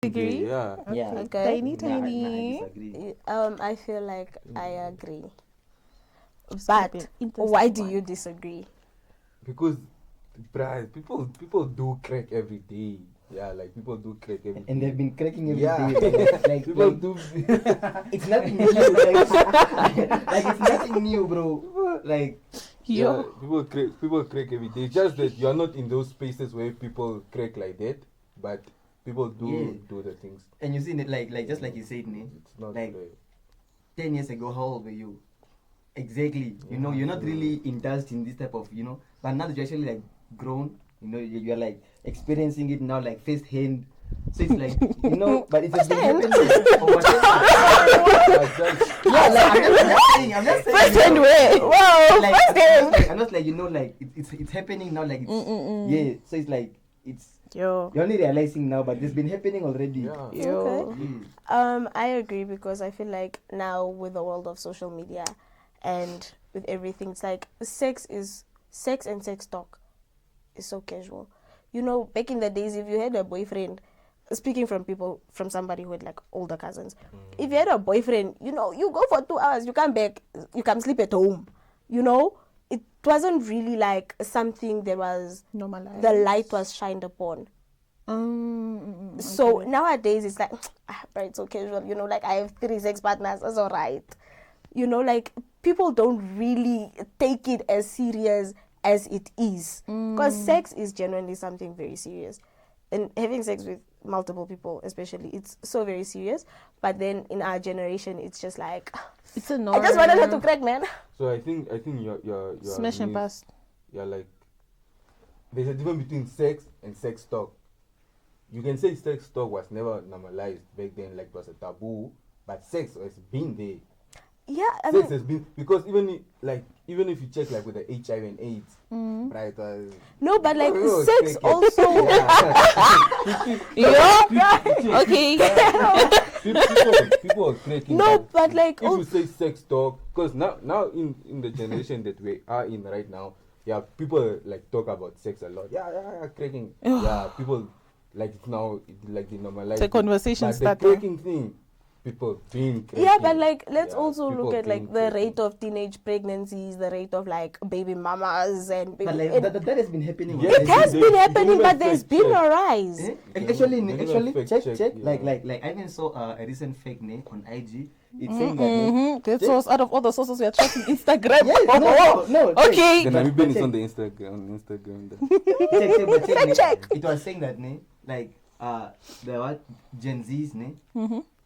Agree? Yeah. Yeah. Okay. Nah, I Tiny. disagree. I feel like I agree. Stop But it. why Interesting do one. you disagree? Because, bruh, people do crack every day. Yeah, like people do crack every day. And they've been cracking every Yeah. day. Like, People like, do. it's nothing new. Like it's nothing new, bro. Like, Yeah, people crack every day. Just that you're not in those spaces where people crack like that, but people do Yeah. do the things. and you see, like just like you said, ne? It's not Like, like 10 years ago, how old were you? Exactly. You know, you're not really indulged in this type of, but now that you're actually like grown, you're like experiencing it now, like first hand. So it's like, but it's just been happening for whatever. Yeah, like I'm just saying. First hand way. Wow, Like, first hand. I'm not like, like it's happening now, like it's, yeah. So it's like, Yo. you're only realizing now, but it's been happening already. yeah. Yo. Okay. Yeah. I agree because I feel like now with the world of social media and with everything, it's like sex and sex talk is so casual. Back in the days, if you had a boyfriend, speaking from somebody who had like older cousins, if you had a boyfriend, you go for 2 hours, you come back, you come sleep at home. It wasn't really like something that was Normalized. the light was shined upon. So nowadays it's like, but it's so casual, like I have 3 sex partners, that's all right. Like people don't really take it as serious as it is. Because sex is genuinely something very serious. And having sex with multiple people, especially, it's so very serious. But then in our generation, it's just like, It's a I just wanted her to crack, man. So I think you're Smash and pass. You're like, there's a difference between sex and sex talk. You can say sex talk was never normalized back then, like it was a taboo, but sex has been there. Yeah, I Sex mean, has been, because even if you check like with the HIV and AIDS, right? no, but like Oh, sex take it. also. Yeah. Okay. People are cracking. No, but like, if you say sex talk, because now in the generation that we are in right now, yeah, people like talk about sex a lot. Yeah, cracking. Yeah, people like it's now like the normalized. The conversation but starter. the cracking thing, people doing cracking. yeah, but like, let's Yeah, also people look at like doing the cracking. rate of teenage pregnancies, the rate of like baby mamas and baby. But like, and that has been happening. Yeah, it has they- been they happening, never but there's fact been check. a rise. Eh? They Actually, never fact check. check, Like yeah. I even saw a recent fake name on IG. It's saying that. ne, That source out of all the sources we are tracking Instagram. Yes, no. Okay. The But Namibian is check. on the Instagram. Check. Check. It was saying that like the what Gen Zs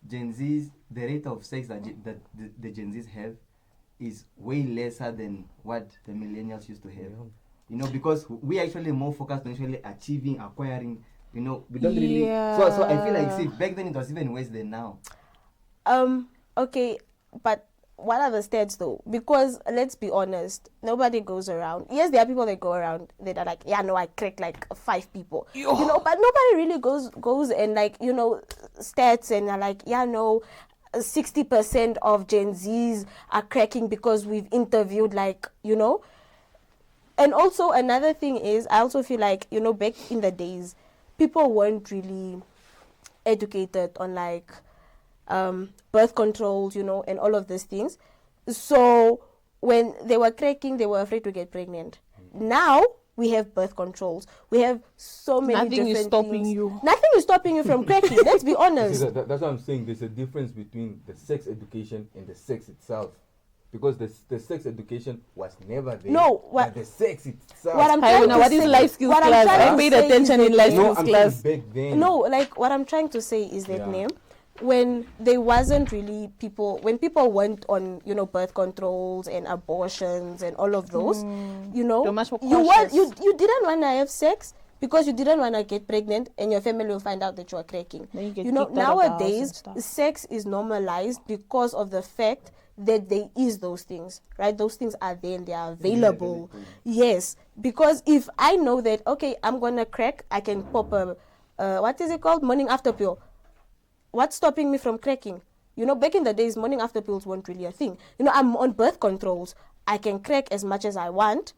Gen Zs, the rate of sex that the Gen Zs have is way lesser than what the millennials used to have. Because we actually more focused on actually achieving, acquiring. We don't really. So I feel like, see, back then it was even worse than now. Okay, but what are the stats though? Because let's be honest, nobody goes around. Yes, there are people that go around that are like, yeah, no, I cracked like 5 people. But nobody really goes and like, stats and are like, yeah, no, 60% of Gen Zs are cracking because we've interviewed like, And also another thing is, I also feel like, back in the days, people weren't really educated on like birth controls, and all of these things. So when they were cracking, they were afraid to get pregnant. Now we have birth controls. We have so many Nothing different is stopping things. you. Nothing is stopping you from cracking. Let's be See, honest. that's what I'm saying. There's a difference between the sex education and the sex itself. Because the sex education was never there. No, but the sex itself. What I'm Hi, trying now to what is say, life skills what I'm class? trying I to paid say attention is in that life no, skills I'm class. saying back then. No, like what I'm trying to say is that Yeah. when there wasn't really when people went on, birth controls and abortions and all of those, You're much more you cautious. you didn't want to have sex because you didn't want to get pregnant and your family will find out that you are cracking. Then you get kicked out of the house and Nowadays stuff. sex is normalized because of the fact that there is those things, right? Those things are there and they are available. Yes, because if I know that, okay, I'm gonna crack, I can pop a what is it called, morning after pill. What's stopping me from cracking? Back in the days, morning after pills weren't really a thing. I'm on birth controls. I can crack as much as I want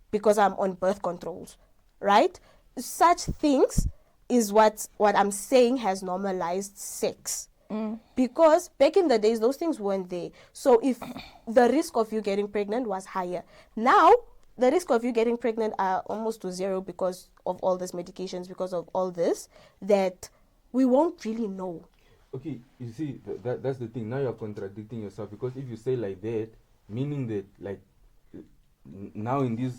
because I'm on birth controls, right? Such things, is what I'm saying has normalized sex. Because back in the days, those things weren't there. So if the risk of you getting pregnant was higher, now the risk of you getting pregnant are almost to zero because of all these medications, because of all this, that we won't really know. Okay, you see, that's the thing. Now you're contradicting yourself, because if you say like that, meaning that like now in this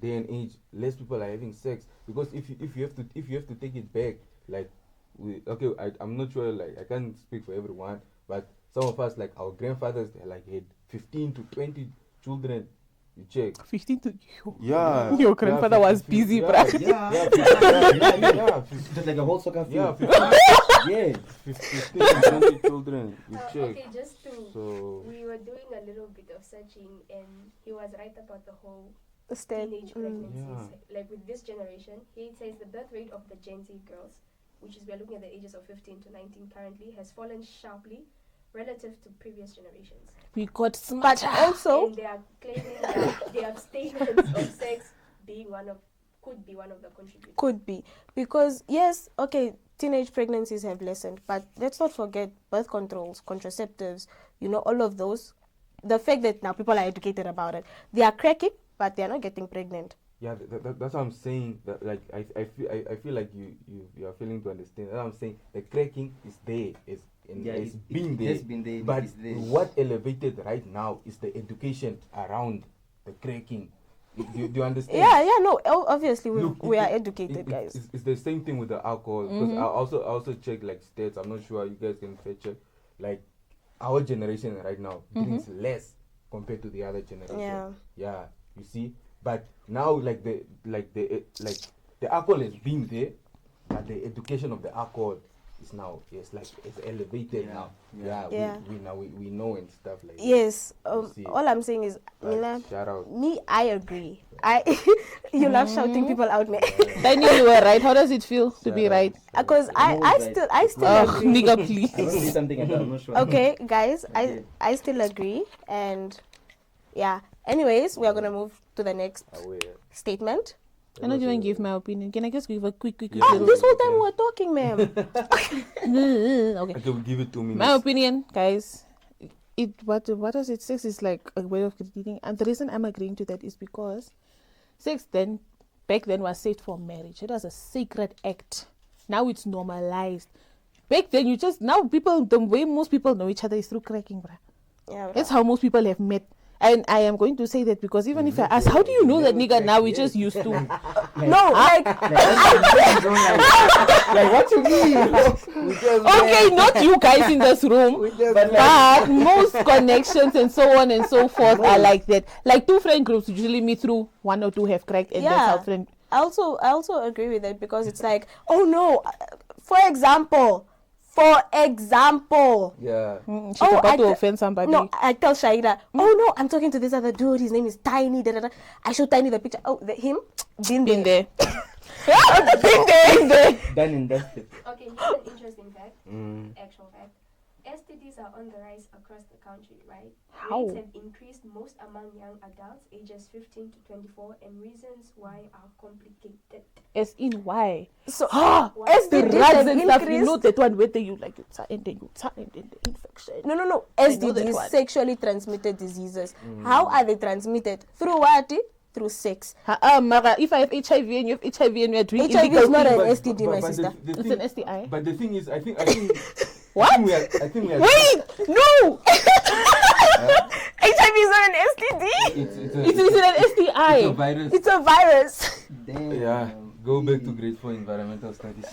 day and age, less people are having sex. Because if you have to take it back, like I'm not sure, like I can't speak for everyone, but some of us, like our grandfathers, they like had 15 to 20 children. You check. 15 to Yeah. Your grandfather was busy, yeah, bruh. yeah, Just like a whole soccer field. yeah, Yeah. 15 to 20 children. You check. Okay, just to So we were doing a little bit of searching, and he was right about the whole Instead, teenage pregnancies. Yeah. Like with this generation, he says the birth rate of the Gen Z girls, which is we're looking at the ages of 15 to 19 currently, has fallen sharply relative to previous generations. We got but smart. also, And they are claiming that the abstinence of sex could be one of the contributors. could be, because yes, okay, teenage pregnancies have lessened, but let's not forget birth controls, contraceptives, all of those. The fact that now people are educated about it, they are cracking, but they are not getting pregnant. yeah, that's what I'm saying. That like I feel like you are failing to understand. That's what I'm saying. The cracking is there. It's been there. Has been there. But It's there. what elevated right now is the education around the cracking. Do you understand? Yeah, no, obviously Look, we are it- educated, guys. It's the same thing with the alcohol. Because I also check like stats. I'm not sure you guys can fact check. Like our generation right now drinks less compared to the other generation. Yeah. Yeah, you see. But now like the alcohol has been there, but the education of the alcohol is now it's elevated Yeah, now. yeah. Yeah. We know and stuff like that. Yes, You see. all I'm saying is, Like, Mina, shout out. me, I agree. You love shouting people out, man. I knew you were right. How does it feel to be Shout out. right? Because I'm always I still Ugh, agree. nigga, I want to please. say something and I'm not sure. Okay, guys, Okay. I still agree, and yeah. Anyways, we are gonna move to the next Aware. statement. I don't even give my opinion. Can I just give a quick Yeah. Ah, little? this whole time we're talking, ma'am. Okay. Okay, we'll give it 2 minutes. My opinion, guys. What does it say is like a way of critiquing, and the reason I'm agreeing to that is because sex back then was saved for marriage. It was a sacred act. Now it's normalized. Back then, the way most people know each other is through cracking, bruh. Yeah, That's how most people have met. And I am going to say that because even if I ask, how do you know that nigga now? We just used to. no, like Like what you mean? Okay, not you guys in this room, but most connections and so on and so forth are like that. Like two friend groups usually meet through one or two have cracked, and that's yeah. how friend. I also agree with it, because it's like, oh no, for example, Yeah. She's Oh, about I to th- offend somebody. no, I tell Shaida, oh no, I'm talking to this other dude, his name is Tiny, da, da, da. I show Tiny the picture. Oh, him? Been Been there. there. Been there. Done and dusted. Okay, here's an interesting fact, Mm. actual fact. STDs are on the rise across the country, right? How? Rates have increased most among young adults ages 15 to 24, and reasons why are complicated. As in why? So, The STDs drugs have and stuff. You increased. know that one where you like you turn and then you turn and then the infection. No. I know that STDs, one. sexually transmitted diseases. How are they transmitted? Through what? Through sex. Mara, if I have HIV and you have HIV and we are doing HIV is illegal not things- an STD, my sister. It's thing, an STI. But the thing is, I think What? I think we are Wait, no. HIV is not an STD. It is an it's a STI. virus. It's a virus. Damn. Yeah. Go back to grade 4 environmental studies.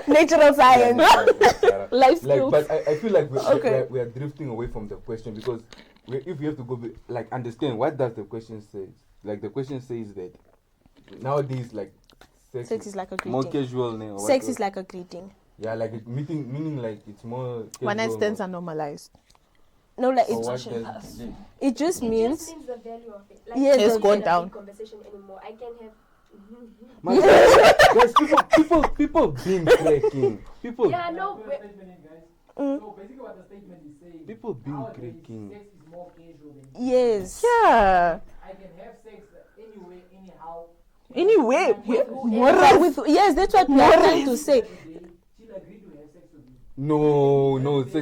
Natural science. Life Like, skills. but I feel like Okay. we are drifting away from the question, because if we have to go like understand what does the question say. Like the question says that nowadays, like Sex is like a more greeting. casual now. Sex is like a greeting. yeah, like meaning like it's more One night casual stands or- are normalized. No, like or what it does- just It just means means the value of it. Like, Yes, it's it's not gone even a down. big conversation anymore. I can have. Man, there's people being cracking. People Yeah, no. So basically what the statement is saying, People being nowadays, cracking. sex is more casual than yes. Yeah. I can have sex anywhere, anyhow, Anyway, But with, yes, that's what we are trying to say. She'll agree to have sex with you. No, so, I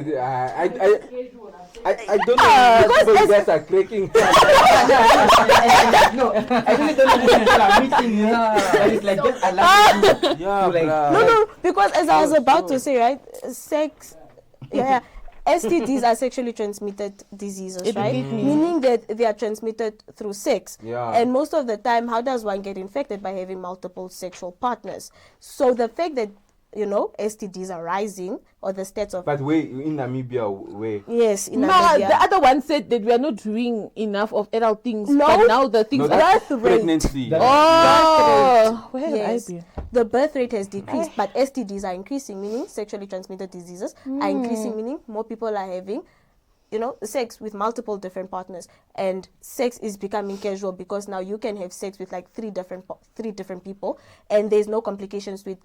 Casual, I'm saying. don't know if you guys are cracking. No, I really don't know if people are meeting, but it's like just allowing you Yeah, to like. bruh. No, because as I was about to say, right, sex, yeah, STDs are sexually transmitted diseases, right? Educate me. Meaning that they are transmitted through sex. Yeah. And most of the time, how does one get infected? By having multiple sexual partners. So the fact that, you know, STDs are rising, or the stats of, But wait, in Namibia, where? yes, in Ma, Namibia. the other one said that we are not doing enough of adult things. No. But now the things No, are. that's birth rate. pregnancy. Oh, where have Yes, I been? the birth rate has decreased, but STDs are increasing, meaning sexually transmitted diseases are increasing, meaning more people are having, you know, sex with multiple different partners, and sex is becoming casual because now you can have sex with like three different people, and there's no complications with.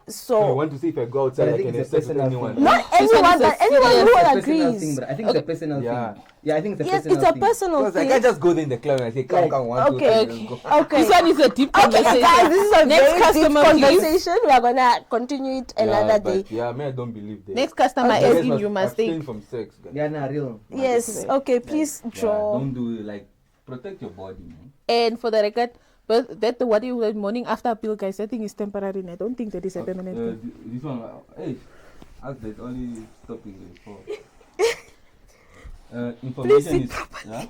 So I So want to see if I go outside, But I I think can have it's a sex with personal anyone. thing. not This one anyone, is a but anyone serious who Personal agrees. thing, but I think it's a personal Yeah. thing. Yeah, I think it's a Yes, personal it's a thing. personal Because I thing. can't just go there in the club and say, come, Like, come, 1, 2, 3, okay. let's go. Okay. This one is a deep Okay, conversation. guys, this is a Next very deep customer, please. conversation. We are gonna continue it another day. But yeah, me, I don't believe that. Next customer Okay. You guys asking, you must abstain think. from sex, guys. Yeah, nah, real. Yes. Okay. Please Yeah, draw. don't do it, like, protect your body, man. And for the record, but that what you were morning after pill, guys, I think is temporary. And I don't think that is a permanent thing. This one, hey, ask that only stopping there for. Information is, yeah?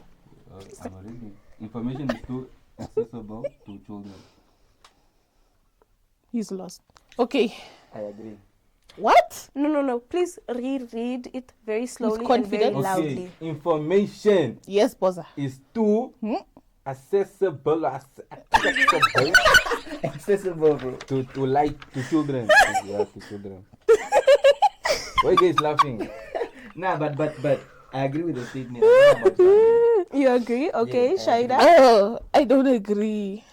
I'm reading. Information is too accessible to children. He's lost. Okay. I agree. What? No. Please reread it very slowly and confident. very loudly. Okay, information Yes, Boza. is too accessible, Accessible, bro. to like to children. Yeah, to children. Why you guys laughing? Nah, but I agree with the statement. I don't know about that. You agree? Okay, Yeah, Shaida. Oh, I don't agree.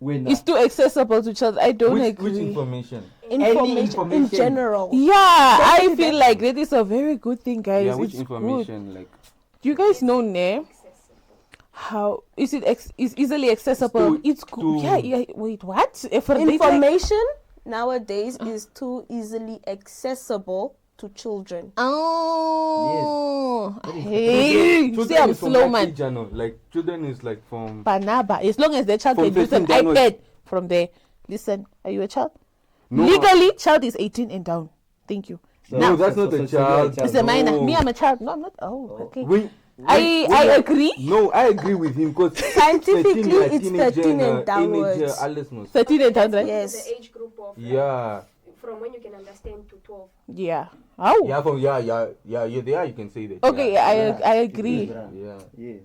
When It's too accessible to children. I don't Which agree. information? Information in information. general. Yeah, I feel like that is a very good thing, guys. Yeah, which It's good. information? Like, You guys know, ne? How is it? Is easily accessible? too- It's good. too- Yeah. Wait, what? For data- Information nowadays is too easily accessible to children. Oh, hey, you see, I'm is from slow, what man. age, I know? Like, children is like from. Banaba. As long as the child From can use an 15 downwards. iPad from there. Listen, are you a child? No. Legally, child is 18 and down. Thank you. No, that's not a child. It's a minor. No. Me, I'm a child. No, I'm not. Oh, okay. I agree. No, I agree with him because Scientifically, it's 13 and downwards. 13 and down, right? Yes. The age group of Yeah. from when you can understand to 12. Yeah. Oh. Yeah, from yeah, there you can say that. Okay, yeah. I agree. Yeah. Yeah.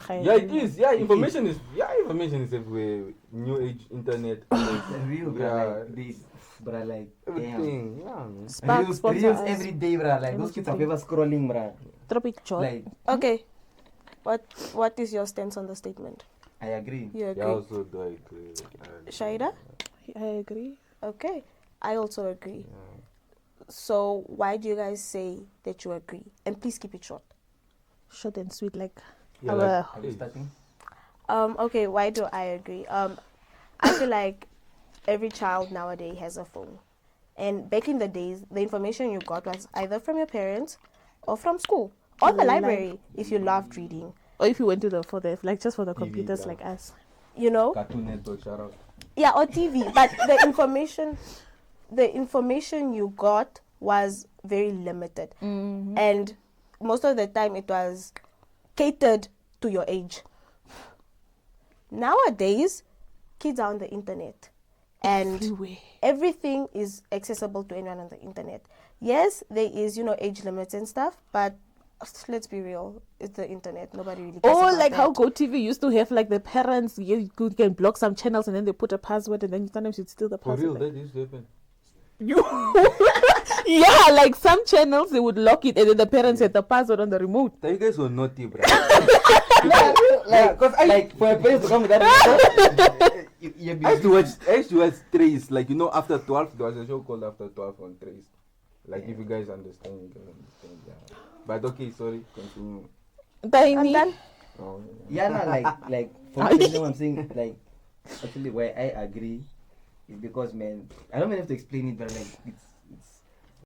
Yeah, it is. Yeah, information is everywhere. New age, internet, Real, bro. Yeah. Like this, bro. Like, damn. everything. Yeah, man. Spark Reels, sponsor reels us. every day, bro. Like those kids are ever scrolling, bro. Tropic joy. Like, Okay. What is your stance on the statement? I agree. You agree? Yeah, also do I agree. Shaida? I agree. Okay. I also agree. So why do you guys say that you agree? And please keep it short. Short and sweet, like. Yeah, our- like, Are we starting? Okay, why do I agree? I feel like every child nowadays has a phone. And back in the days, the information you got was either from your parents or from school or the library if you loved reading. Or if you went to like just for the TV, computers yeah. like us. You know? Cartoon Network, shout out. Yeah, or TV. But the information you got was very limited. And most of the time it was catered to your age. Nowadays, kids are on the internet. And Everywhere. everything is accessible to anyone on the internet. Yes, there is, age limits and stuff, but let's be real, it's the internet. Nobody really cares Or about like that. how GoTV used to have like the parents, you can block some channels and then they put a password and then sometimes you'd steal the For password. real, that used to happen. Yeah, like some channels they would lock it and then the parents had the password on the remote. You guys were naughty, bro. Like for a parents to come with that, you're I used to watch Trace, like, after 12, there was a show called After 12 on Trace. Like, if you guys understand, you can understand, yeah. But okay, sorry, continue. I'm Tiny. done. Oh, Yeah, no, like for me, I'm saying like actually why I agree is because, man, I don't even have to explain it, but like it's